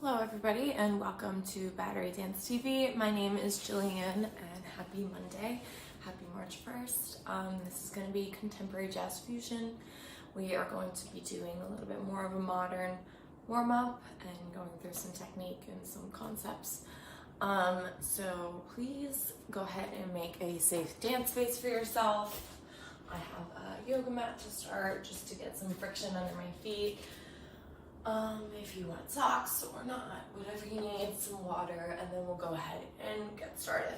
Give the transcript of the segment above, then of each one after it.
Hello everybody and welcome to Battery Dance TV. My name is Jillian and happy Monday. Happy March 1st. This is going to be contemporary jazz fusion. We are going to be doing a little bit more of a modern warm-up and going through some technique and some concepts. So please go ahead and make a safe dance space for yourself. I have a yoga mat to start just to get some friction under my feet. If you want socks or not, whatever you need, some water, and then we'll go ahead and get started.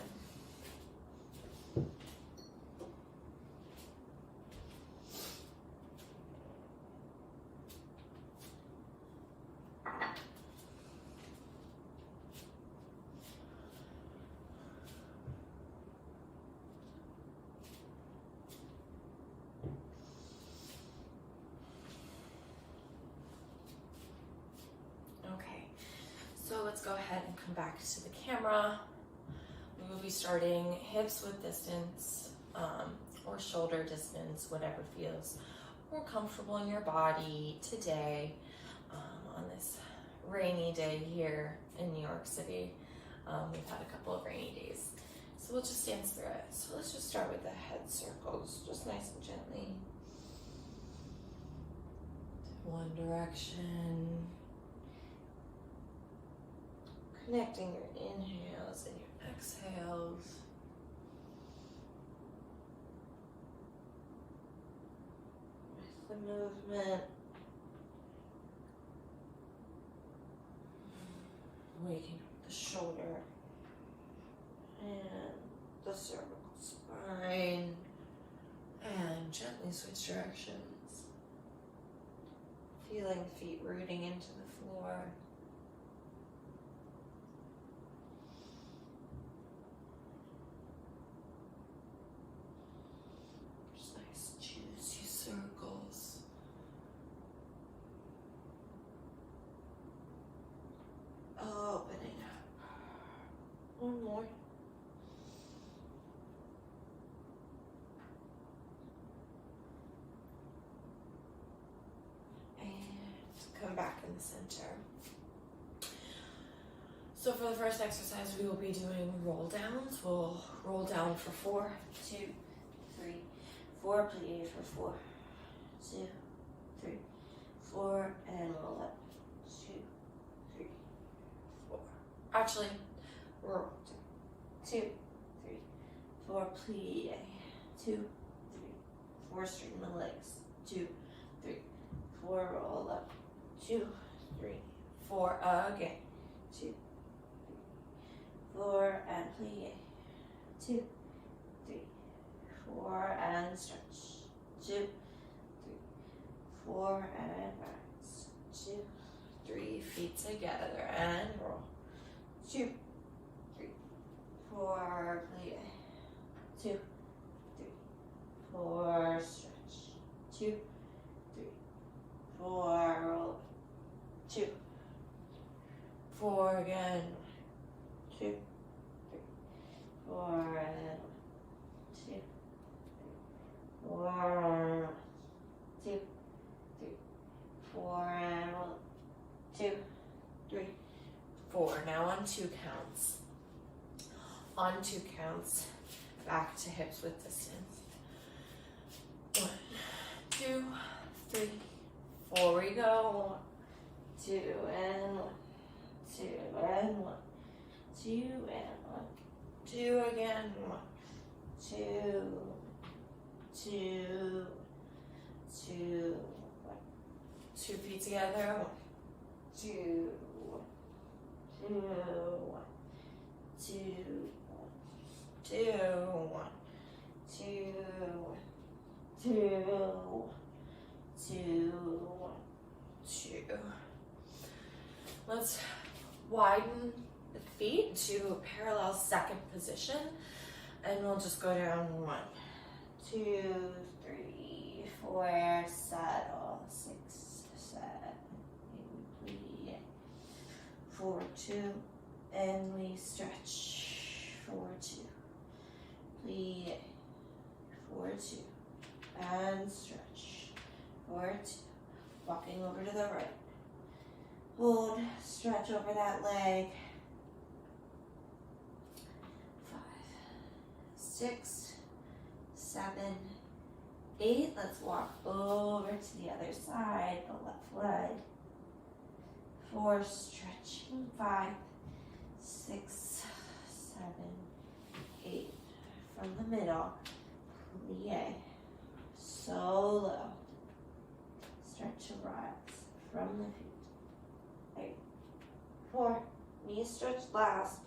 So let's go ahead and come back to the camera. We will be starting hips width distance or shoulder distance, whatever feels more comfortable in your body today on this rainy day here in New York City. We've had a couple of rainy days. So we'll just dance through it. So let's just start with the head circles, just nice and gently. One direction. Connecting your inhales and your exhales. With the movement. Waking up the shoulder and the cervical spine. And gently switch directions. Feeling the feet rooting into the floor. Circles. Opening up. One more. And come back in the center. So for the first exercise, we will be doing roll downs. We'll roll down for 4, 2, 3, 4, plie for 4, 2, 3, 4, and roll up. 2, 3, 4. Actually, roll 2, 3, 4, plie. 2, 3, 4, straighten the legs. 2, 3, 4, roll up. 2, 3, 4, again. 2, 3, 4, and plie. 2, 3, 4, and stretch. 2, 3, 4, and rise. 2, 3, feet together and roll. 2, 3, 4, plie. 2, 3, 4, stretch. 2, 3, 4, roll. 2, 4 again. 2, 3, 4, and 2, 4, 2, 3, 4, and roll. 2, 3, 4. Now on 2 counts. On 2 counts, back to hips width distance. 1, 2, 3, 4. We go. 1, 2, and 1, 2, and 1, 2, and 1, 2 again. 1, 2. 2, 2, 1. 2 feet together. 1, 2, 1, 2, 1, 2, 1, 2, 1, 2, 1, 2, 2, 1, 2. Let's widen the feet to parallel second position, and we'll just go down 1, 2, 3, 4, settle, 6, 7, 8, plie, 4, 2, and we stretch, 4, 2, plie, 4, 2, and stretch, 4, 2, walking over to the right, Hold, stretch over that leg. 5, 6, 7, 8. Let's walk over to the other side, the left leg. 4, stretching. 5, 6, 7, 8. From the middle, plie. Solo. Stretch your rise from the feet. 8, 4. Knee stretch last.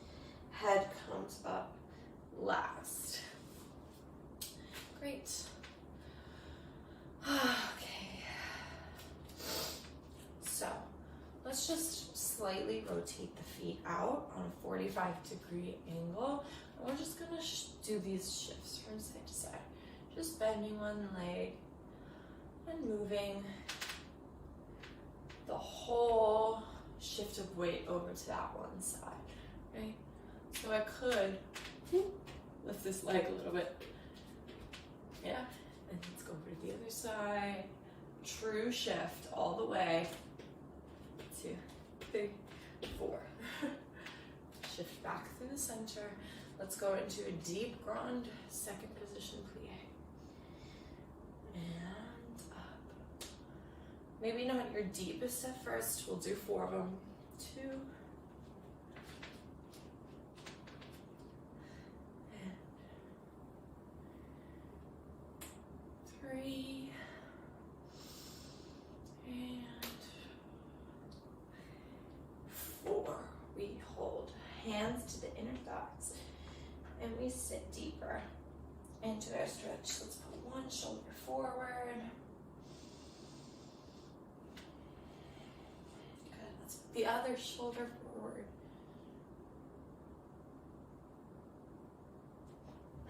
Head comes up last. Great. Okay. So let's just slightly rotate the feet out on a 45-degree angle. And we're just gonna do these shifts from side to side. Just bending one leg and moving the whole shift of weight over to that one side, right? So I could lift this leg a little bit. Yeah, and let's go over to the other side. True shift all the way. 2, 3, 4. Shift back through the center. Let's go into a deep ground, second position plie. And up. Maybe not your deepest at first. We'll do 4 of them. 2. And 3. And 4. We hold hands to the inner thighs and we sit deeper into our stretch. Let's put one shoulder forward. Good. Let's put the other shoulder forward.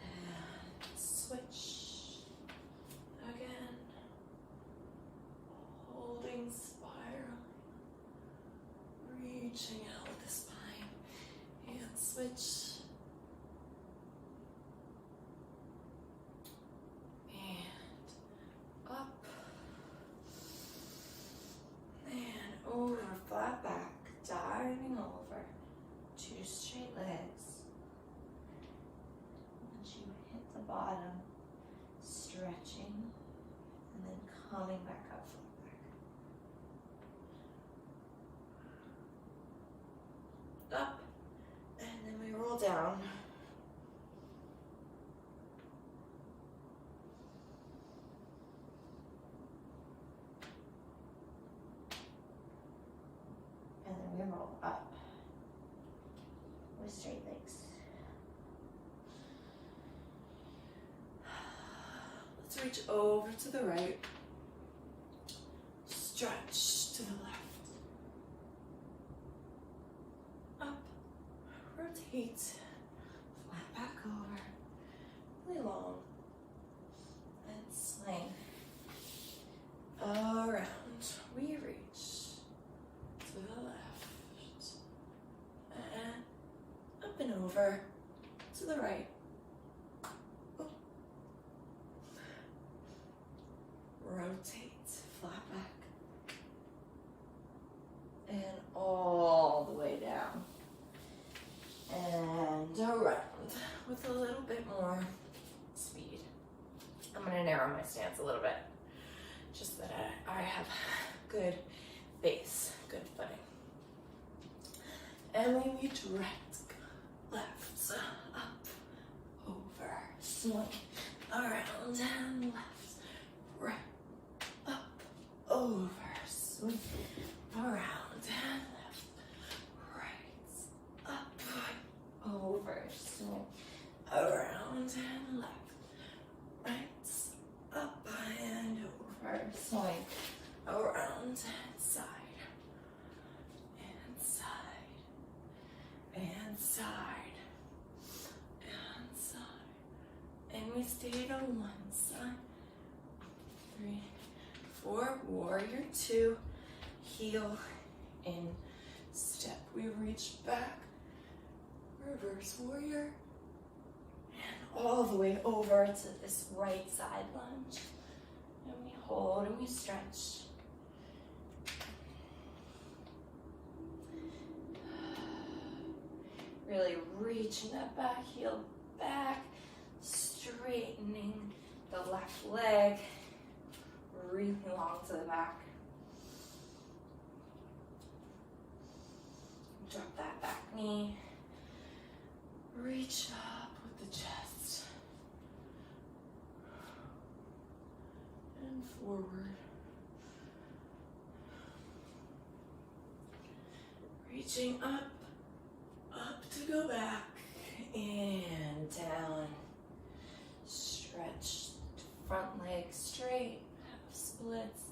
And switch again. Holding, spiraling, reaching out with the spine, and switch. Flat back, diving over, 2 straight legs. Once you hit the bottom, stretching, and then coming back up, flat back. Up, and then we roll down. We roll up with straight legs. Let's reach over to the right, stretch to the left, up, rotate, flat back over, really long, and swing around. We reach to the left. Up and over to the right. Oh. Rotate, flat back. And all the way down. And around with a little bit more speed. I'm going to narrow my stance a little bit. Just that I have good base, good footing. And we reach right, left, up, over, swing, around, and left, right, up, over, swing, around, and left, right, up, over, swing, around, and left, right, up, and over, swing, around, and side. And side, and side, and we stayed on one side. 3, 4, warrior 2, heel in step. We reach back, reverse warrior, and all the way over to this right side lunge. And we hold and we stretch. Really reaching that back heel back, straightening the left leg, really long to the back. Drop that back knee, reach up with the chest, and forward. Reaching up to go back, and down. Stretch front leg straight, half splits.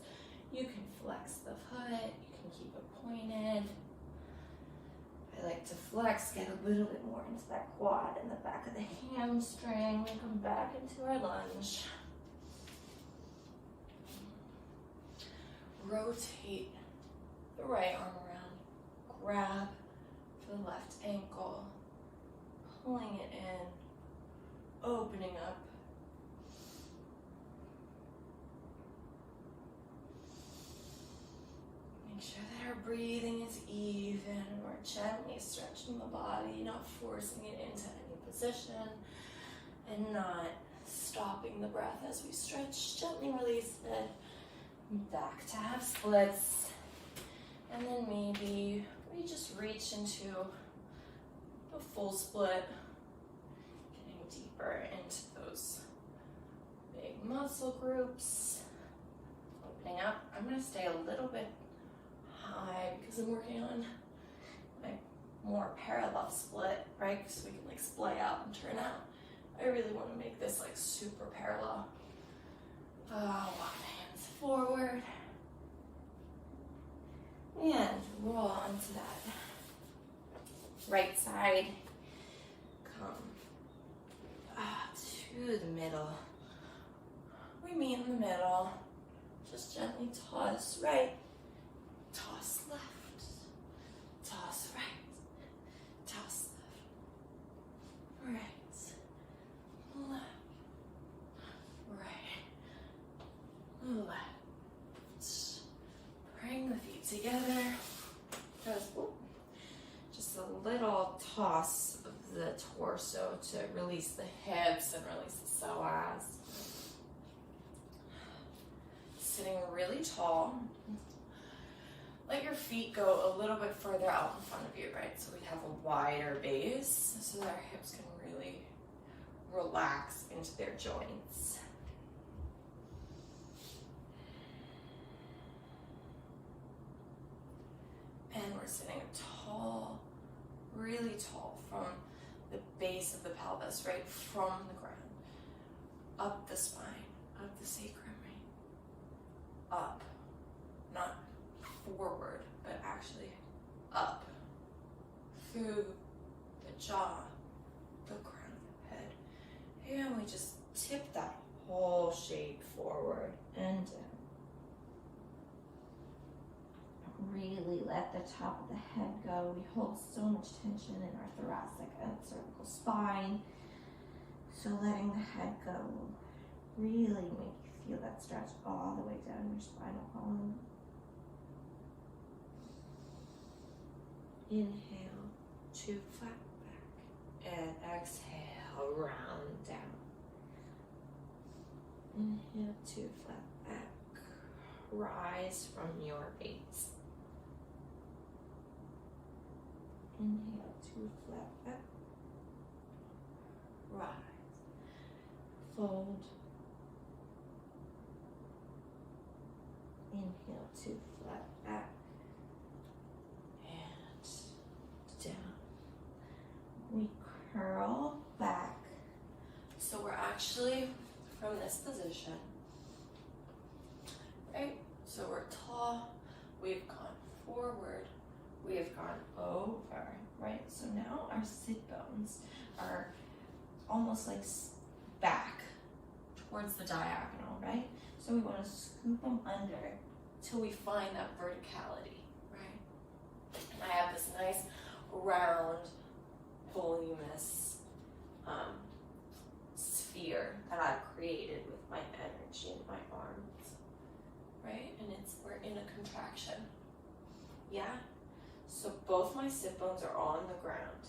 You can flex the foot, you can keep it pointed. I like to flex, get a little bit more into that quad and the back of the hamstring. We come back into our lunge. Rotate the right arm around, grab for the left ankle, pulling it in, opening up. Make sure that our breathing is even. We're gently stretching the body, not forcing it into any position, and not stopping the breath as we stretch. Gently release it. Back to half splits. And then maybe we just reach into a full split, getting deeper into those big muscle groups. Opening up. I'm going to stay a little bit high because I'm working on my more parallel split, right? So we can like splay out and turn out. I really want to make this like super parallel. Walk the hands forward. And roll onto that right side. Come to the middle. We meet in the middle. Just gently toss right, toss left, toss right, toss left, right, left, right, left. Bring the feet together. Just a little toss of the torso to release the hips and release the psoas. Sitting really tall. Let your feet go a little bit further out in front of you, right? So we have a wider base so that our hips can really relax into their joints. And we're sitting tall, really tall from the base of the pelvis, right from the ground, up the spine, up the sacrum, right? Up, not forward, but actually up, through the jaw, the crown of the head. And we just tip that whole shape forward and down. Really let the top of the head go. We hold so much tension in our thoracic and cervical spine. So letting the head go will really make you feel that stretch all the way down your spinal column. Inhale to flat back and exhale round down. Inhale to flat back. Rise from your base. Inhale to flat back. Rise. Fold. Inhale to flat back. And down. We curl back. So we're actually from this position, right? So we're tall. We've gone forward. We have gone over, right? So now our sit bones are almost like back towards the diagonal, right? So we want to scoop them under till we find that verticality, right? And I have this nice round, voluminous sphere that I've created with my energy in my arms, right? And we're in a contraction, yeah? So both my sit bones are on the ground.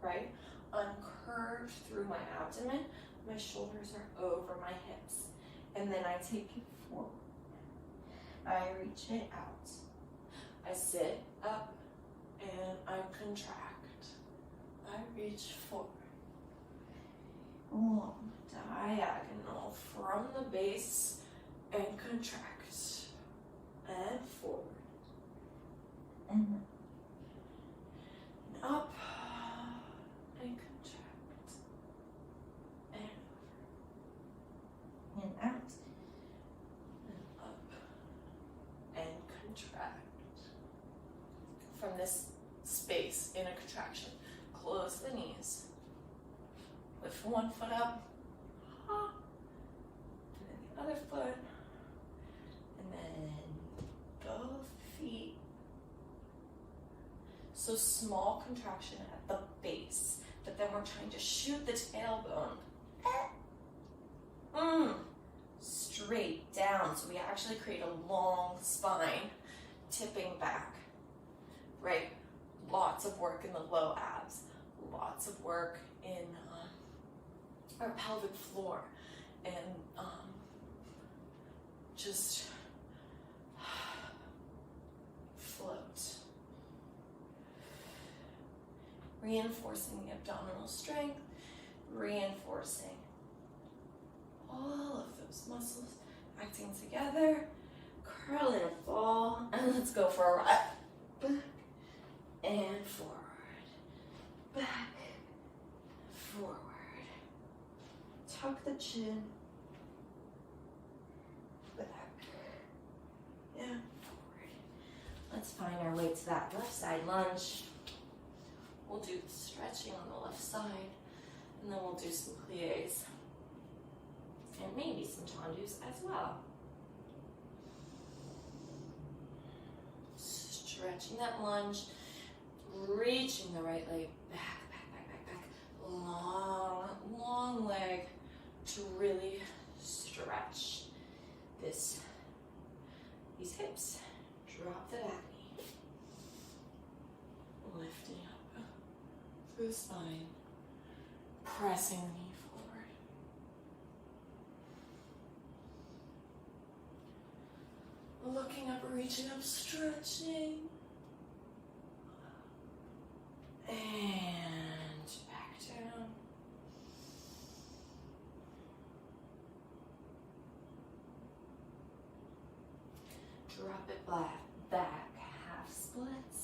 right? I'm curved through my abdomen. My shoulders are over my hips. And then I take it forward. I reach it out. I sit up and I contract. I reach forward. Long diagonal from the base and contract. And forward. And up and contract. And over. And out. And up and contract. From this space in a contraction, close the knees. Lift one foot up. And then the other foot. And then both feet. So small contraction at the base, but then we're trying to shoot the tailbone. Straight down, so we actually create a long spine, tipping back, right? Lots of work in the low abs, lots of work in our pelvic floor, and just float. Reinforcing the abdominal strength, reinforcing all of those muscles acting together. Curl in a ball, and let's go for a ride. Back and forward. Back, forward. Tuck the chin. Back and forward. Let's find our way to that left side lunge. We'll do the stretching on the left side, and then we'll do some pliés. And maybe some tendus as well. Stretching that lunge, reaching the right leg back, back, back, back, back. Long, long leg to really stretch these hips. Drop the back knee. Lifting up through the spine, pressing the knee forward. Looking up, reaching up, stretching. And back down. Drop it back, half splits.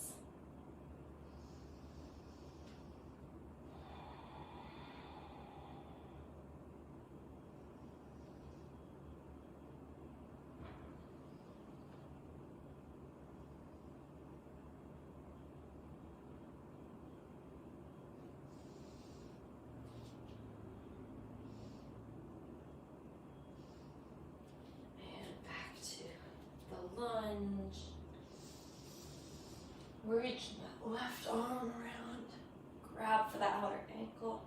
Lunge. Reach that left arm around. Grab for that outer ankle.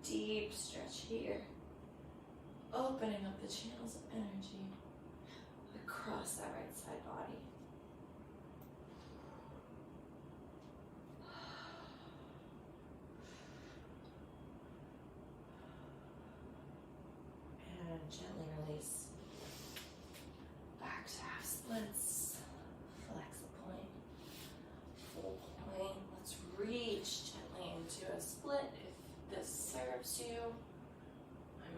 Deep stretch here. Opening up the channels of energy across that right side body. And gently release. Back to half splits. Flex the point. Full point. Let's reach gently into a split if this serves you.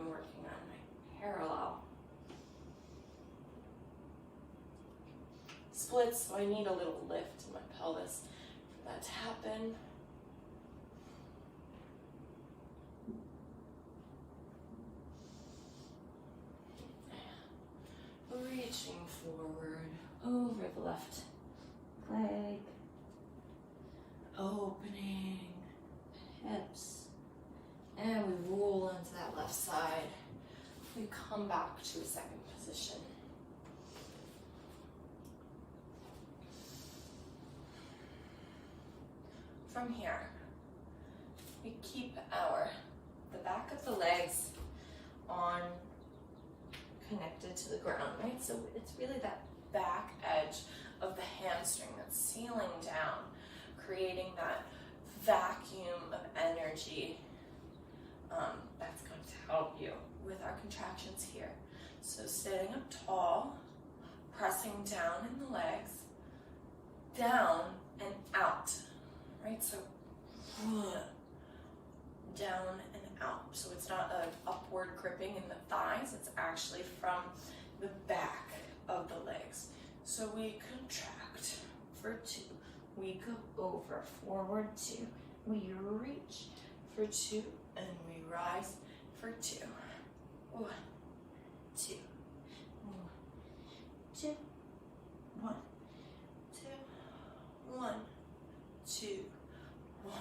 I'm working on my parallel. Splits, so I need a little lift in my pelvis for that to happen. Reaching forward over the left leg, opening hips, and we roll into that left side. We come back to a second position. From here, we keep the back of the legs on connected to the ground, right? So it's really that back edge of the hamstring that's sealing down, creating that vacuum of energy that's going to help you with our contractions here. So sitting up tall, pressing down in the legs, down and out, right? So down and out. So it's not an upward gripping in the thighs, it's actually from the back of the legs. So we contract for 2. We go over, forward 2. We reach for 2, and we rise for 2. 1, 2. 1, 2. 1, 2. 1, 2. 1,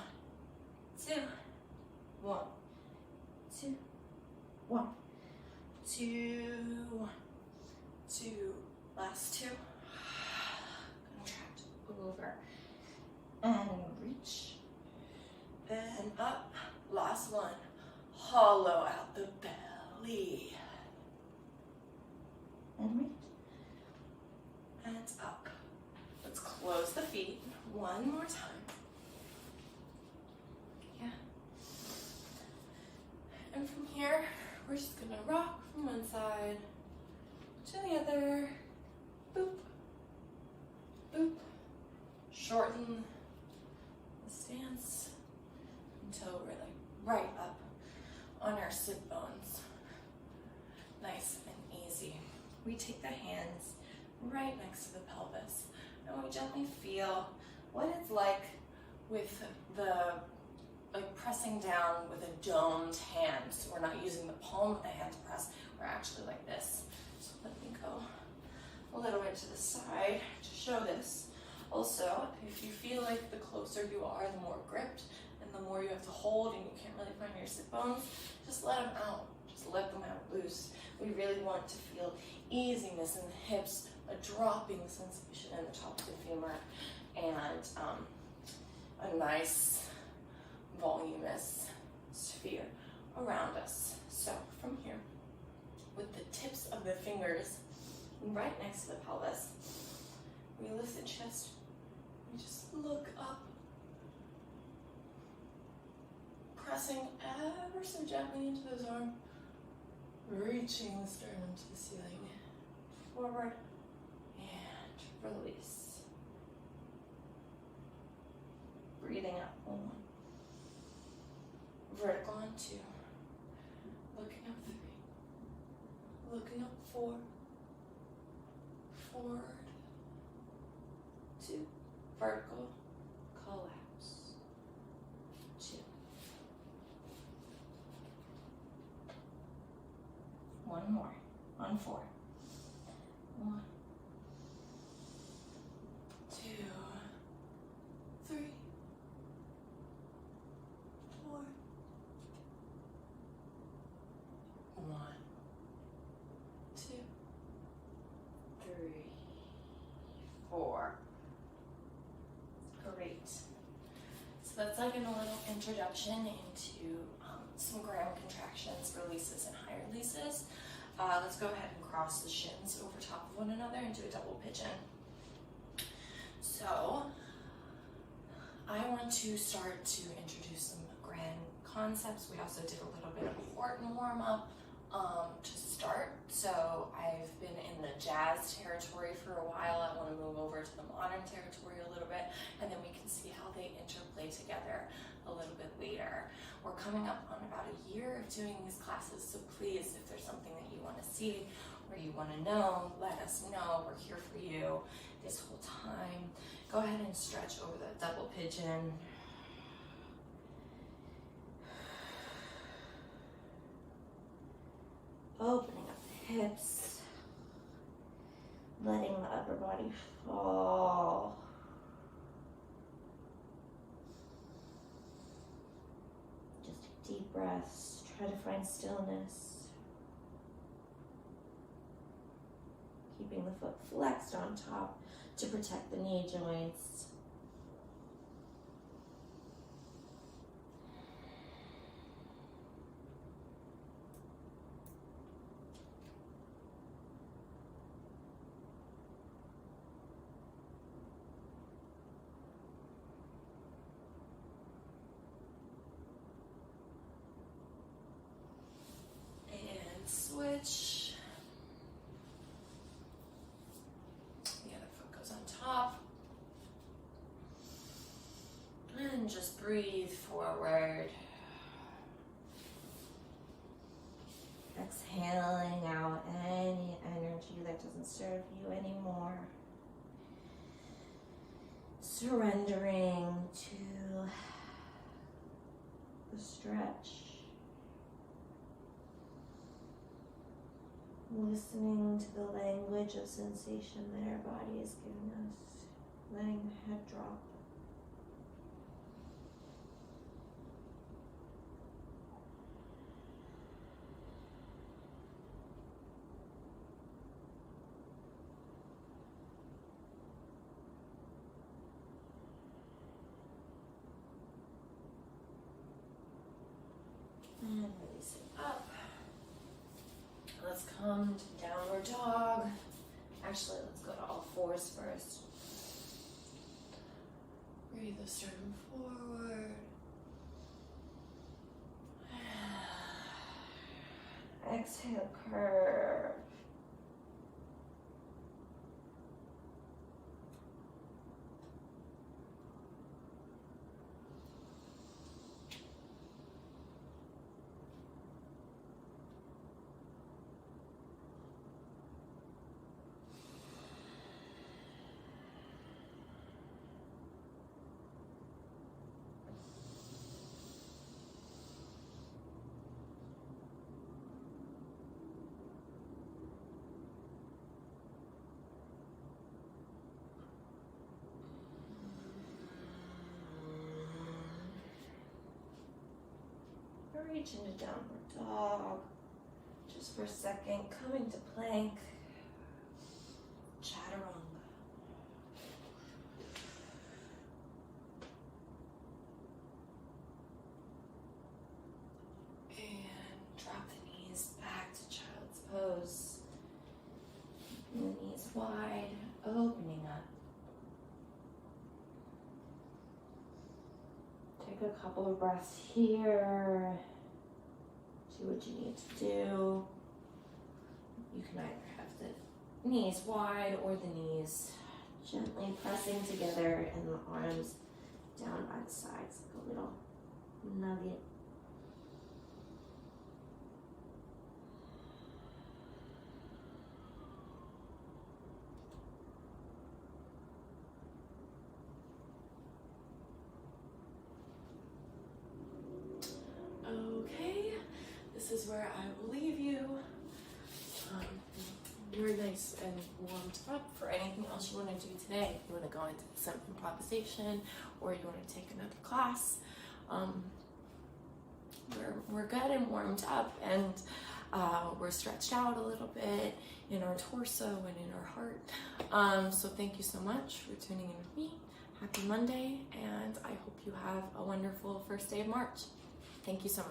2. 1, 2. 1, 2. 1, 2. Last 2. Contract over and reach and up. Last 1. Hollow out the belly and reach and up. Let's close the feet one more time. Yeah. And from here, we're just gonna rock from one side to the other. Boop, boop. Shorten the stance until we're like right up on our sit bones. Nice and easy. We take the hands right next to the pelvis and we gently feel what it's like with the pressing down with a domed hand. So we're not using the palm of the hand to press, we're actually like this. So let me go a little bit to the side to show this. Also, if you feel like the closer you are, the more gripped and the more you have to hold and you can't really find your sit bones, just let them out. Just let them out loose. We really want to feel easiness in the hips, a dropping sensation in the top of the femur, and a nice voluminous sphere around us. So from here, with the tips of the fingers right next to the pelvis, we lift the chest, we just look up, pressing ever so gently into those arms, reaching the sternum to the ceiling, forward and release. Breathing out, 1, vertical on 2, looking up 3, looking up 4, forward, 2, vertical, collapse, 2. 1 more, on 4. 1, 2, 3, 4. 1, 2, 3, 4. Great. So that's like a little introduction into some gram contractions, releases, and high releases. Let's go ahead and cross the shins over top of one another and do a double pigeon. So I want to start to introduce some grand concepts. We also did a little bit of a Horton warm-up to start. So I've been in the jazz territory for a while. I want to move over to the modern territory a little bit, and then we can see how they interplay together a little bit later. We're coming up on about a year of doing these classes, so please, if there's something that you want to see or you want to know, let us know. We're here for you this whole time. Go ahead and stretch over the double pigeon. Opening up the hips, letting the upper body fall. Just take deep breaths, try to find stillness. Keeping the foot flexed on top to protect the knee joints. And just breathe forward. Exhaling out any energy that doesn't serve you anymore. Surrendering to the stretch. Listening to the language of sensation that our body is giving us. Letting the head drop. And release it up. Let's come to downward dog. Actually, let's go to all fours first. Breathe the sternum forward. Exhale, curve. Reach into downward dog. Just for a second, coming to plank. Chaturanga. And drop the knees back to child's pose. The knees wide, opening up. Take a couple of breaths here. Do what you need to do. You can either have the knees wide or the knees gently pressing together and the arms down by the sides like a little nugget. Okay, this is where I will leave you. You're nice and warmed up for anything else you want to do today. If you want to go into some improvisation or you want to take another class, we're good and warmed up, and we're stretched out a little bit in our torso and in our heart. So thank you so much for tuning in with me. Happy Monday, and I hope you have a wonderful first day of March. Thank you so much.